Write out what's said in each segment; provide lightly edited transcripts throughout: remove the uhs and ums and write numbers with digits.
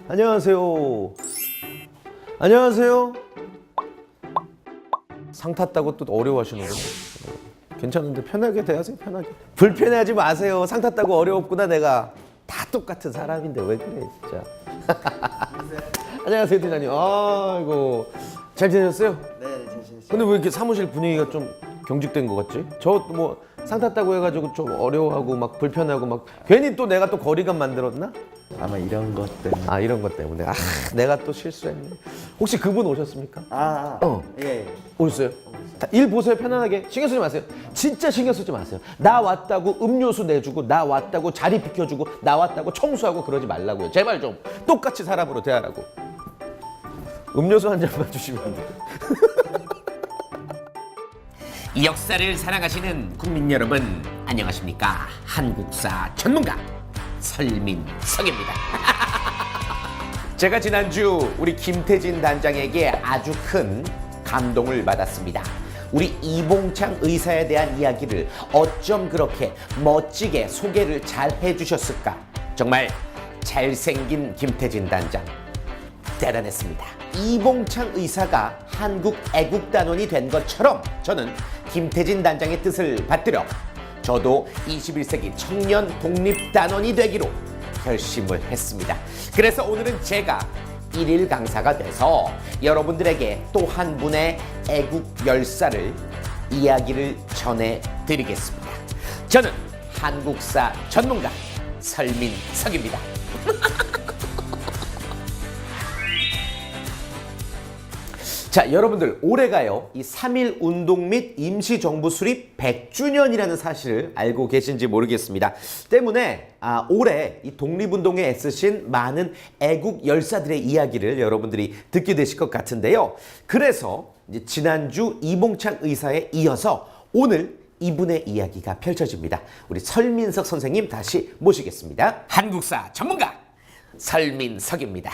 안녕하세요. 안녕하세요. 상 탔다고 또 어려워하시는구나. 괜찮은데 편하게 대하세요. 편하게. 불편해하지 마세요. 상 탔다고 어려웠구나. 내가 다 똑같은 사람인데 왜 그래 진짜. 안녕하세요 팀장님. 아이고 잘 지내셨어요? 네, 잘 지냈어요. 근데 왜 이렇게 사무실 분위기가 좀 경직된 것 같지? 저 뭐 상 탔다고 해가지고 좀 어려워하고 막 불편하고 막 괜히 또 내가 또 거리감 만들었나? 아마 이런 것 때문에. 아 이런 것 때문에 내가 또 실수했네. 혹시 그분 오셨습니까? 예. 오셨어요? 일 보세요. 편안하게 신경 쓰지 마세요. 진짜 신경 쓰지 마세요. 나 왔다고 음료수 내주고 나 왔다고 자리 비켜주고 나 왔다고 청소하고 그러지 말라고요. 제발 좀 똑같이 사람으로 대하라고. 음료수 한 잔만 주시면 안 돼요? 역사를 사랑하시는 국민 여러분 안녕하십니까? 한국사 전문가 설민석입니다. 제가 지난주 우리 김태진 단장에게 아주 큰 감동을 받았습니다. 우리 이봉창 의사에 대한 이야기를 어쩜 그렇게 멋지게 소개를 잘 해주셨을까? 정말 잘생긴 김태진 단장 대단했습니다. 이봉창 의사가 한국 애국단원이 된 것처럼 저는 김태진 단장의 뜻을 받들어 저도 21세기 청년 독립단원이 되기로 결심을 했습니다. 그래서 오늘은 제가 일일 강사가 돼서 여러분들에게 또 한 분의 애국 열사를 이야기를 전해드리겠습니다. 저는 한국사 전문가 설민석입니다. 자, 여러분들 올해가요 이 3.1 운동 및 임시정부 수립 100주년이라는 사실을 알고 계신지 모르겠습니다. 때문에 올해 이 독립운동에 애쓰신 많은 애국 열사들의 이야기를 여러분들이 듣게 되실 것 같은데요. 그래서 이제 지난주 이봉창 의사에 이어서 오늘 이분의 이야기가 펼쳐집니다. 우리 설민석 선생님 다시 모시겠습니다. 한국사 전문가 설민석입니다.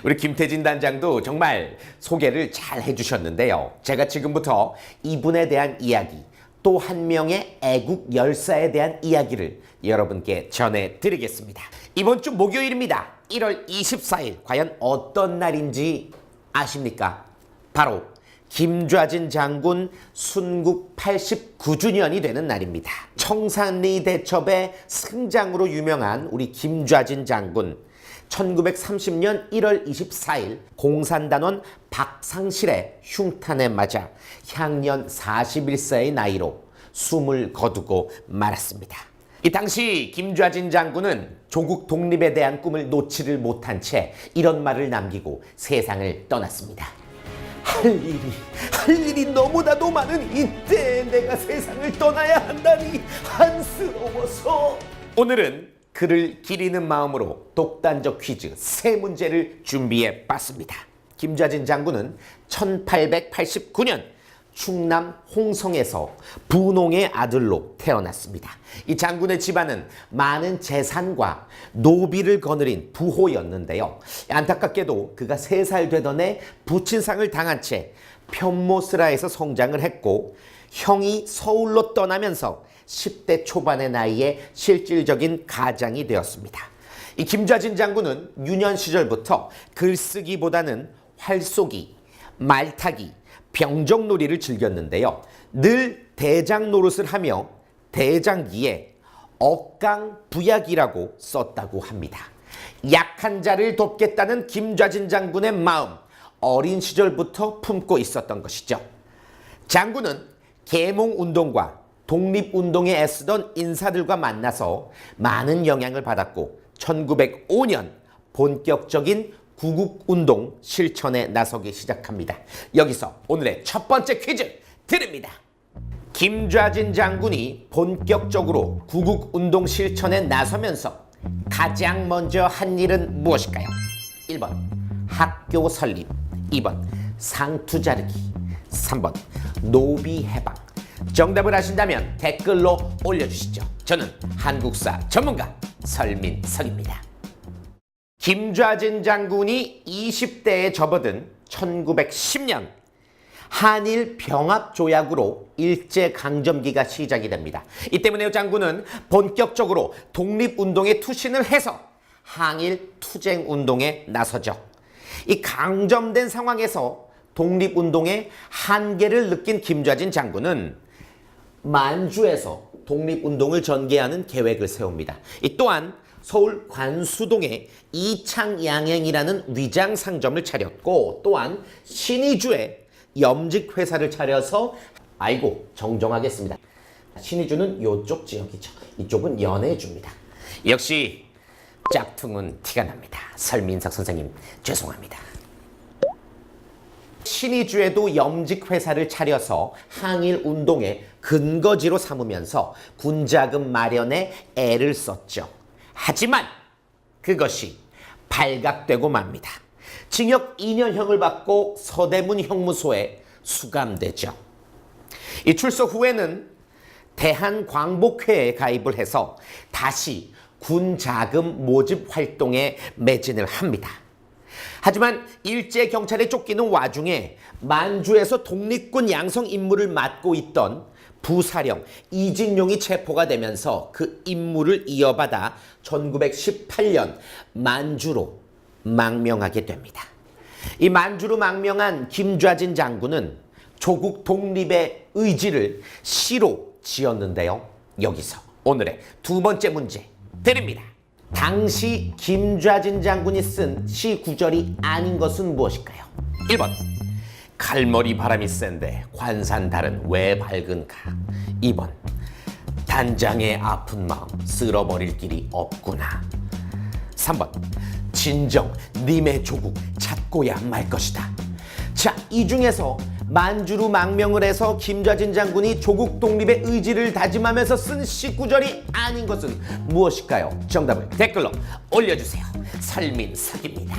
우리 김태진 단장도 정말 소개를 잘 해주셨는데요. 제가 지금부터 이분에 대한 이야기, 또 한 명의 애국 열사에 대한 이야기를 여러분께 전해드리겠습니다. 이번 주 목요일입니다. 1월 24일 과연 어떤 날인지 아십니까? 바로 김좌진 장군 순국 89주년이 되는 날입니다. 청산리 대첩의 승장으로 유명한 우리 김좌진 장군 1930년 1월 24일 공산단원 박상실의 흉탄에 맞아 향년 41세의 나이로 숨을 거두고 말았습니다. 이 당시 김좌진 장군은 조국 독립에 대한 꿈을 놓지를 못한 채 이런 말을 남기고 세상을 떠났습니다. 할 일이 너무나도 많은 이때 내가 세상을 떠나야 한다니 안쓰러워서 오늘은 그를 기리는 마음으로 독단적 퀴즈 3문제를 준비해 봤습니다. 김좌진 장군은 1889년 충남 홍성에서 분홍의 아들로 태어났습니다. 이 장군의 집안은 많은 재산과 노비를 거느린 부호였는데요. 안타깝게도 그가 3살 되던 해 부친상을 당한 채 편모스라에서 성장을 했고 형이 서울로 떠나면서 10대 초반의 나이에 실질적인 가장이 되었습니다. 이 김좌진 장군은 유년 시절부터 글쓰기보다는 활쏘기, 말타기, 병정놀이를 즐겼는데요. 늘 대장 노릇을 하며 대장기에 억강부약이라고 썼다고 합니다. 약한 자를 돕겠다는 김좌진 장군의 마음, 어린 시절부터 품고 있었던 것이죠. 장군은 계몽운동과 독립운동에 애쓰던 인사들과 만나서 많은 영향을 받았고 1905년 본격적인 구국운동 실천에 나서기 시작합니다. 여기서 오늘의 첫 번째 퀴즈 드립니다. 김좌진 장군이 본격적으로 구국운동 실천에 나서면서 가장 먼저 한 일은 무엇일까요? 1번 학교 설립, 2번 상투 자르기, 3번 노비 해방. 정답을 아신다면 댓글로 올려주시죠. 저는 한국사 전문가 설민석입니다. 김좌진 장군이 20대에 접어든 1910년 한일 병합 조약으로 일제강점기가 시작이 됩니다. 이 때문에 장군은 본격적으로 독립운동에 투신을 해서 항일 투쟁 운동에 나서죠. 이 강점된 상황에서 독립운동의 한계를 느낀 김좌진 장군은 만주에서 독립운동을 전개하는 계획을 세웁니다. 이 또한 서울 관수동에 이창양행이라는 위장 상점을 차렸고, 또한 신의주에 염직회사를 차려서, 아이고 정정하겠습니다. 신의주는 이쪽 지역이죠. 이쪽은 연해주입니다. 역시 짝퉁은 티가 납니다. 설민석 선생님 죄송합니다. 신의주에도 염직회사를 차려서 항일운동의 근거지로 삼으면서 군자금 마련에 애를 썼죠. 하지만 그것이 발각되고 맙니다. 징역 2년형을 받고 서대문 형무소에 수감되죠. 이 출소 후에는 대한광복회에 가입을 해서 다시 군자금 모집 활동에 매진을 합니다. 하지만 일제 경찰에 쫓기는 와중에 만주에서 독립군 양성 임무를 맡고 있던 부사령 이진용이 체포가 되면서 그 임무를 이어받아 1918년 만주로 망명하게 됩니다. 이 만주로 망명한 김좌진 장군은 조국 독립의 의지를 시로 지었는데요. 여기서 오늘의 두 번째 문제 드립니다. 당시 김좌진 장군이 쓴 시 구절이 아닌 것은 무엇일까요? 1번 갈머리 바람이 센데 관산달은 왜 밝은가. 2번 단장의 아픈 마음 쓸어버릴 길이 없구나. 3번 진정 님의 조국 찾고야 말 것이다. 자, 이 중에서 만주로 망명을 해서 김좌진 장군이 조국 독립의 의지를 다짐하면서 쓴 시 구절이 아닌 것은 무엇일까요? 정답을 댓글로 올려주세요. 설민석입니다.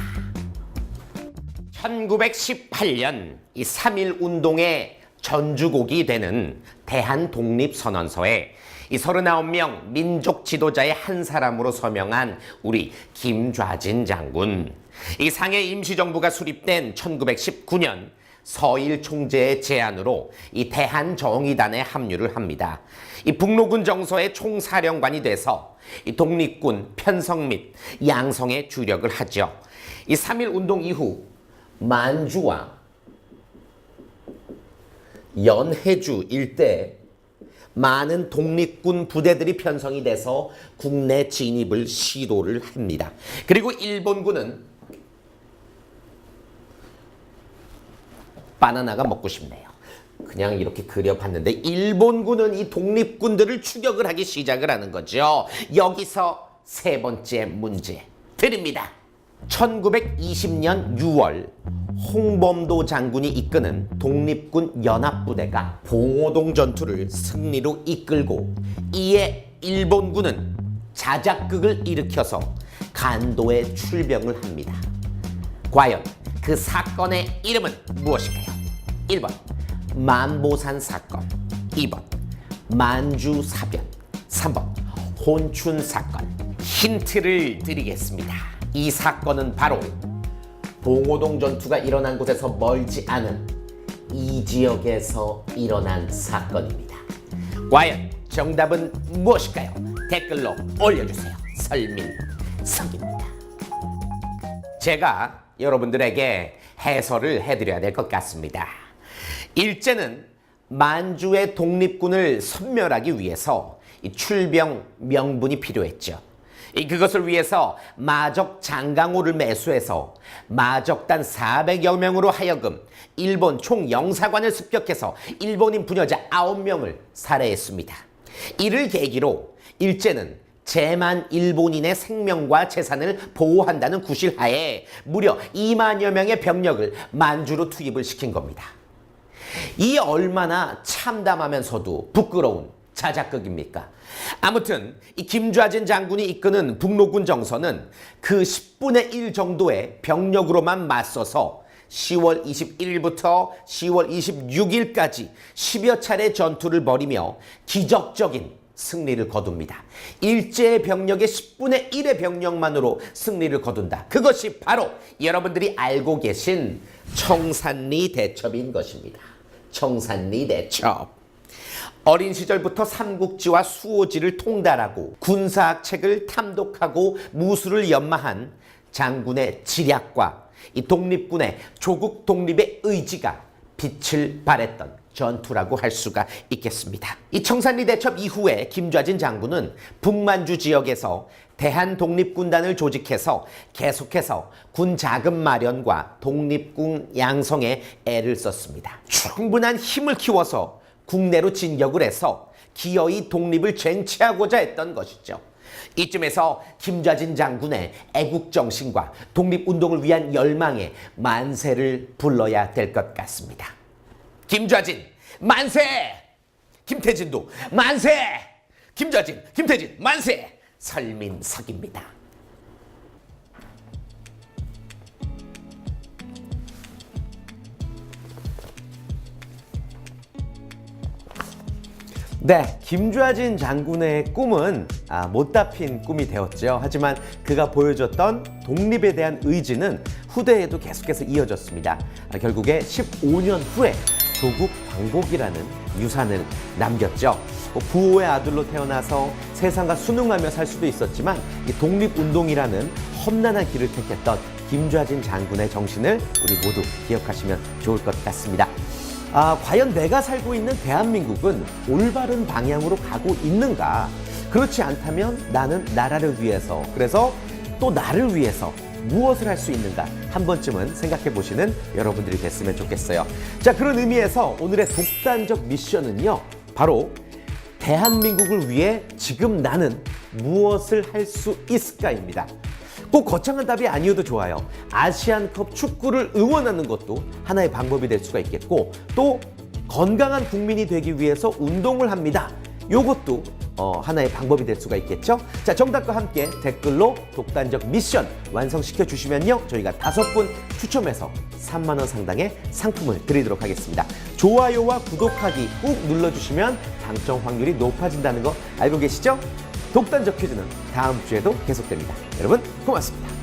1918년 이 3.1 운동의 전주곡이 되는 대한독립선언서에 이 39명 민족 지도자의 한 사람으로 서명한 우리 김좌진 장군. 이 상해 임시정부가 수립된 1919년 서일 총재의 제안으로 이 대한정의단에 합류를 합니다. 이 북로군 정서의 총사령관이 돼서 이 독립군 편성 및 양성에 주력을 하죠. 이 3.1 운동 이후 만주와 연해주 일대에 많은 독립군 부대들이 편성이 돼서 국내 진입을 시도를 합니다. 그리고 일본군은 바나나가 먹고 싶네요. 그냥 이렇게 그려봤는데 일본군은 이 독립군들을 추격을 하기 시작을 하는 거죠. 여기서 세 번째 문제 드립니다. 1920년 6월 홍범도 장군이 이끄는 독립군 연합부대가 봉오동 전투를 승리로 이끌고 이에 일본군은 자작극을 일으켜서 간도에 출병을 합니다. 과연 그 사건의 이름은 무엇일까요? 1번 만보산 사건, 2번 만주사변, 3번 혼춘 사건. 힌트를 드리겠습니다. 이 사건은 바로 봉오동 전투가 일어난 곳에서 멀지 않은 이 지역에서 일어난 사건입니다. 과연 정답은 무엇일까요? 댓글로 올려주세요. 설민석입니다. 제가 여러분들에게 해설을 해드려야 될 것 같습니다. 일제는 만주의 독립군을 섬멸하기 위해서 이 출병 명분이 필요했죠. 그것을 위해서 마적 장강호를 매수해서 마적단 400여 명으로 하여금 일본 총영사관을 습격해서 일본인 부녀자 9명을 살해했습니다. 이를 계기로 일제는 제만 일본인의 생명과 재산을 보호한다는 구실하에 무려 2만여 명의 병력을 만주로 투입을 시킨 겁니다. 이 얼마나 참담하면서도 부끄러운 자작극입니까? 아무튼 이 김좌진 장군이 이끄는 북로군 정서는 그 10분의 1 정도의 병력으로만 맞서서 10월 21일부터 10월 26일까지 10여 차례 전투를 벌이며 기적적인 승리를 거둡니다. 일제의 병력의 10분의 1의 병력만으로 승리를 거둔다. 그것이 바로 여러분들이 알고 계신 청산리 대첩인 것입니다. 청산리 대첩. 어린 시절부터 삼국지와 수호지를 통달하고 군사학책을 탐독하고 무술을 연마한 장군의 지략과 이 독립군의 조국 독립의 의지가 빛을 발했던 전투라고 할 수가 있겠습니다. 이 청산리 대첩 이후에 김좌진 장군은 북만주 지역에서 대한독립군단을 조직해서 계속해서 군 자금 마련과 독립군 양성에 애를 썼습니다. 충분한 힘을 키워서 국내로 진격을 해서 기어이 독립을 쟁취하고자 했던 것이죠. 이쯤에서 김좌진 장군의 애국정신과 독립운동을 위한 열망에 만세를 불러야 될 것 같습니다. 김좌진 만세! 김태진도 만세! 김좌진, 김태진 만세! 설민석입니다. 네, 김좌진 장군의 꿈은 못다 핀 꿈이 되었죠. 하지만 그가 보여줬던 독립에 대한 의지는 후대에도 계속해서 이어졌습니다. 결국에 15년 후에 조국 광복이라는 유산을 남겼죠. 부호의 아들로 태어나서 세상과 순응하며 살 수도 있었지만 이 독립운동이라는 험난한 길을 택했던 김좌진 장군의 정신을 우리 모두 기억하시면 좋을 것 같습니다. 과연 내가 살고 있는 대한민국은 올바른 방향으로 가고 있는가? 그렇지 않다면 나는 나라를 위해서, 그래서 또 나를 위해서 무엇을 할 수 있는가? 한 번쯤은 생각해 보시는 여러분들이 됐으면 좋겠어요. 자, 그런 의미에서 오늘의 독단적 미션은요, 바로 대한민국을 위해 지금 나는 무엇을 할 수 있을까입니다. 꼭 거창한 답이 아니어도 좋아요. 아시안컵 축구를 응원하는 것도 하나의 방법이 될 수가 있겠고, 또 건강한 국민이 되기 위해서 운동을 합니다. 요것도 하나의 방법이 될 수가 있겠죠. 자, 정답과 함께 댓글로 독단적 미션 완성시켜 주시면요, 저희가 5분 추첨해서 3만 원 상당의 상품을 드리도록 하겠습니다. 좋아요와 구독하기 꾹 눌러주시면 당첨 확률이 높아진다는 거 알고 계시죠? 독단적 퀴즈는 다음 주에도 계속됩니다. 여러분 고맙습니다.